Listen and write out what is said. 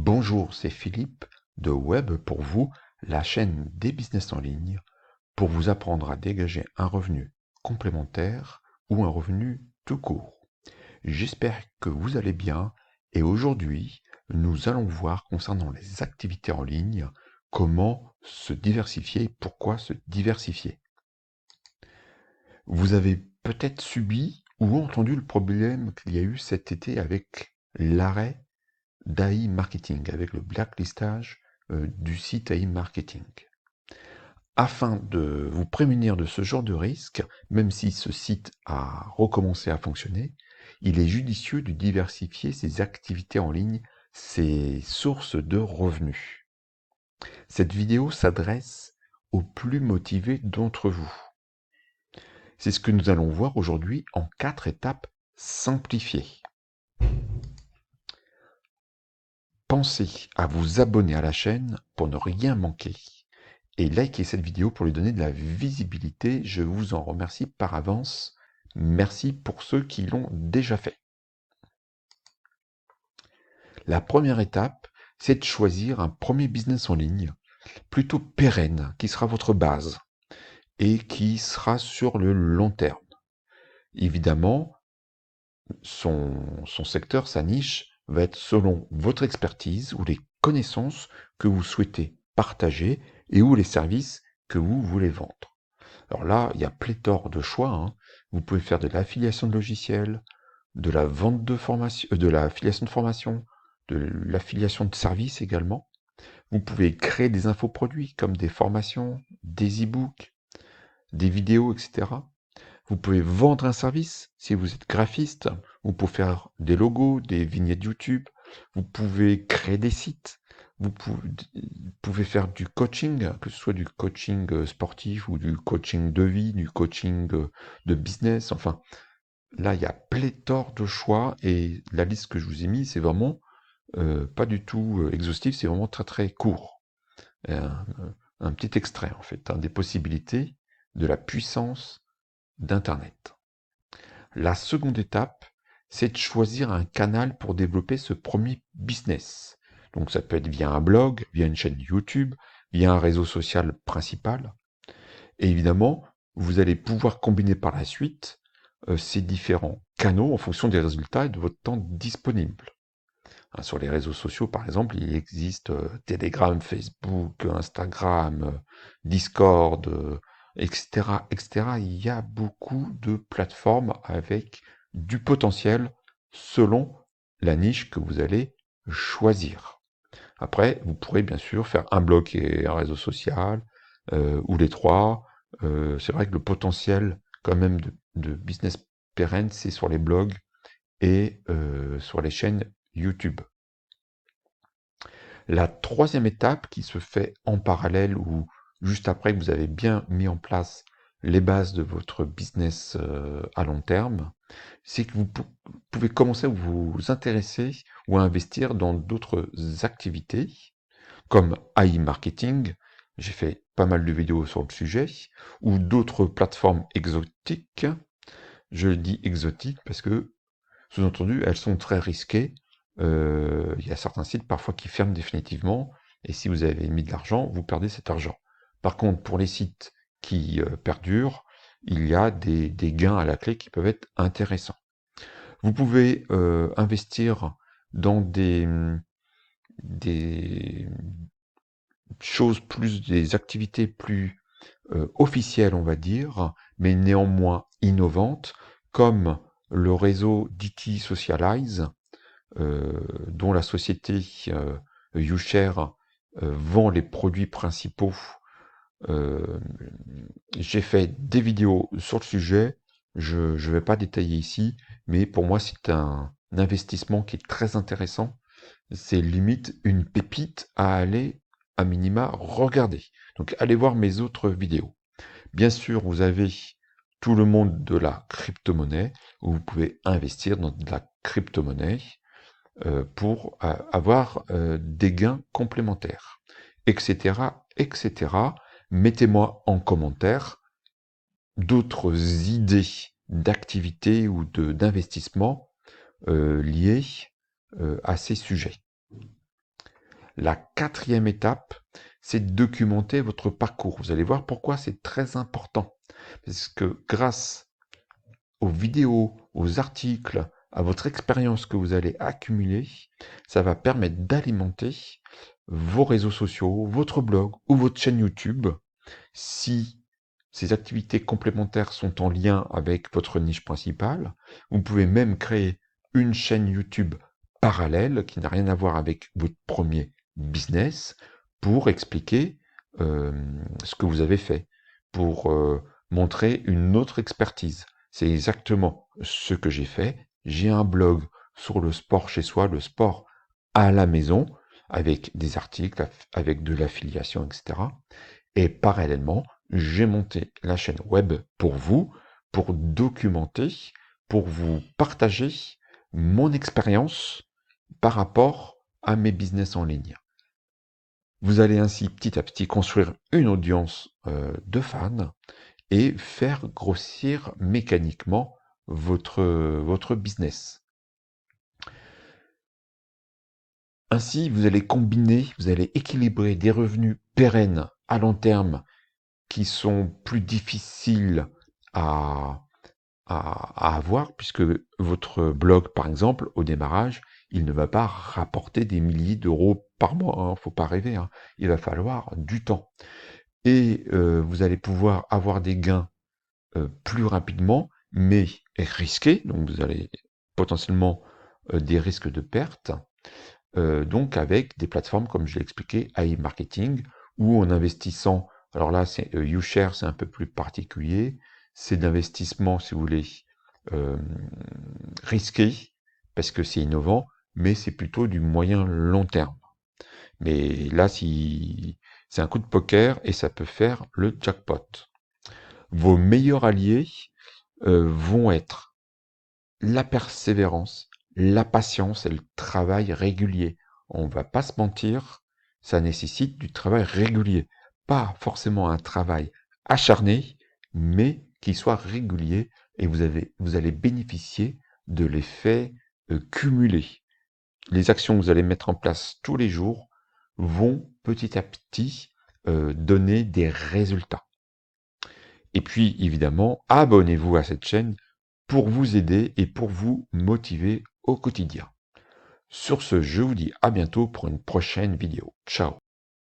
Bonjour, c'est Philippe de Web pour vous, la chaîne des business en ligne, pour vous apprendre à dégager un revenu complémentaire ou un revenu tout court. J'espère que vous allez bien et aujourd'hui, nous allons voir concernant les activités en ligne, comment se diversifier et pourquoi se diversifier. Vous avez peut-être subi ou entendu le problème qu'il y a eu cet été avec l'arrêt d'AI Marketing, avec le blacklistage du site AI Marketing. Afin de vous prémunir de ce genre de risque, même si ce site a recommencé à fonctionner, il est judicieux de diversifier ses activités en ligne, ses sources de revenus. Cette vidéo s'adresse aux plus motivés d'entre vous. C'est ce que nous allons voir aujourd'hui en 4 étapes simplifiées. Pensez à vous abonner à la chaîne pour ne rien manquer. Et likez cette vidéo pour lui donner de la visibilité. Je vous en remercie par avance. Merci pour ceux qui l'ont déjà fait. La première étape, c'est de choisir un premier business en ligne, plutôt pérenne, qui sera votre base et qui sera sur le long terme. Évidemment, son secteur, sa niche, va être selon votre expertise ou les connaissances que vous souhaitez partager et ou les services que vous voulez vendre. Alors là, il y a pléthore de choix, hein. Vous pouvez faire de l'affiliation de logiciels, de la vente de formation, de l'affiliation de formation, de l'affiliation de services également. Vous pouvez créer des infoproduits comme des formations, des e-books, des vidéos, etc. Vous pouvez vendre un service si vous êtes graphiste. Vous pouvez faire des logos, des vignettes YouTube. Vous pouvez créer des sites. Vous pouvez faire du coaching, que ce soit du coaching sportif ou du coaching de vie, du coaching de business. Enfin, là, il y a pléthore de choix et la liste que je vous ai mise, c'est vraiment pas du tout exhaustif, c'est vraiment très très court. Un petit extrait en fait, hein, des possibilités, de la puissance d'Internet. La seconde étape, c'est de choisir un canal pour développer ce premier business. Donc ça peut être via un blog, via une chaîne YouTube, via un réseau social principal. Et évidemment, vous allez pouvoir combiner par la suite ces différents canaux en fonction des résultats et de votre temps disponible. Hein, sur les réseaux sociaux, par exemple, il existe Telegram, Facebook, Instagram, Discord, etc., etc. Il y a beaucoup de plateformes avec du potentiel selon la niche que vous allez choisir. Après, vous pourrez bien sûr faire un blog et un réseau social, ou les trois. C'est vrai que le potentiel quand même de business pérenne, c'est sur les blogs et sur les chaînes YouTube. La troisième étape qui se fait en parallèle ou juste après que vous avez bien mis en place les bases de votre business à long terme, c'est que vous pouvez commencer à vous intéresser ou à investir dans d'autres activités comme AI Marketing, j'ai fait pas mal de vidéos sur le sujet, ou d'autres plateformes exotiques. Je dis exotiques parce que, sous-entendu, elles sont très risquées. Il y a certains sites parfois qui ferment définitivement, et si vous avez mis de l'argent, vous perdez cet argent. Par contre, pour les sites qui perdurent, il y a des gains à la clé qui peuvent être intéressants. Vous pouvez investir dans des choses plus, des activités plus officielles, on va dire, mais néanmoins innovantes, comme le réseau d'IT Socialize, dont la société YouShare vend les produits principaux. J'ai fait des vidéos sur le sujet, je ne vais pas détailler ici, mais pour moi c'est un investissement qui est très intéressant. C'est limite une pépite à aller à minima regarder. Donc allez voir mes autres vidéos. Bien sûr, vous avez tout le monde de la crypto-monnaie, où vous pouvez investir dans de la crypto-monnaie pour avoir des gains complémentaires, etc., etc. Mettez-moi en commentaire d'autres idées d'activités ou d'investissement liées à ces sujets. La quatrième étape, c'est de documenter votre parcours. Vous allez voir pourquoi c'est très important. Parce que grâce aux vidéos, aux articles, à votre expérience que vous allez accumuler, ça va permettre d'alimenter vos réseaux sociaux, votre blog ou votre chaîne YouTube. Si ces activités complémentaires sont en lien avec votre niche principale, vous pouvez même créer une chaîne YouTube parallèle qui n'a rien à voir avec votre premier business pour expliquer ce que vous avez fait, pour montrer une autre expertise. C'est exactement ce que j'ai fait. J'ai un blog sur le sport chez soi, le sport à la maison, avec des articles, avec de l'affiliation, etc. Et parallèlement, j'ai monté la chaîne web pour vous, pour documenter, pour vous partager mon expérience par rapport à mes business en ligne. Vous allez ainsi petit à petit construire une audience de fans et faire grossir mécaniquement votre business. Ainsi, vous allez combiner, vous allez équilibrer des revenus pérennes à long terme qui sont plus difficiles à, à avoir, puisque votre blog, par exemple, au démarrage, il ne va pas rapporter des milliers d'euros par mois, hein, faut pas rêver, hein. Il va falloir du temps. Et vous allez pouvoir avoir des gains plus rapidement, mais risqués, donc vous allez potentiellement des risques de perte, donc avec des plateformes, comme je l'ai expliqué, AI Marketing, où en investissant, alors là, c'est YouShare, c'est un peu plus particulier, c'est d'investissement, si vous voulez, euh, risqué, parce que c'est innovant, mais c'est plutôt du moyen long terme. Mais là, si c'est un coup de poker et ça peut faire le jackpot. Vos meilleurs alliés vont être la persévérance, la patience et le travail régulier. On va pas se mentir, ça nécessite du travail régulier. Pas forcément un travail acharné, mais qui soit régulier et vous allez bénéficier de l'effet cumulé. Les actions que vous allez mettre en place tous les jours vont petit à petit donner des résultats. Et puis, évidemment, abonnez-vous à cette chaîne pour vous aider et pour vous motiver au quotidien. Sur ce, je vous dis à bientôt pour une prochaine vidéo. Ciao!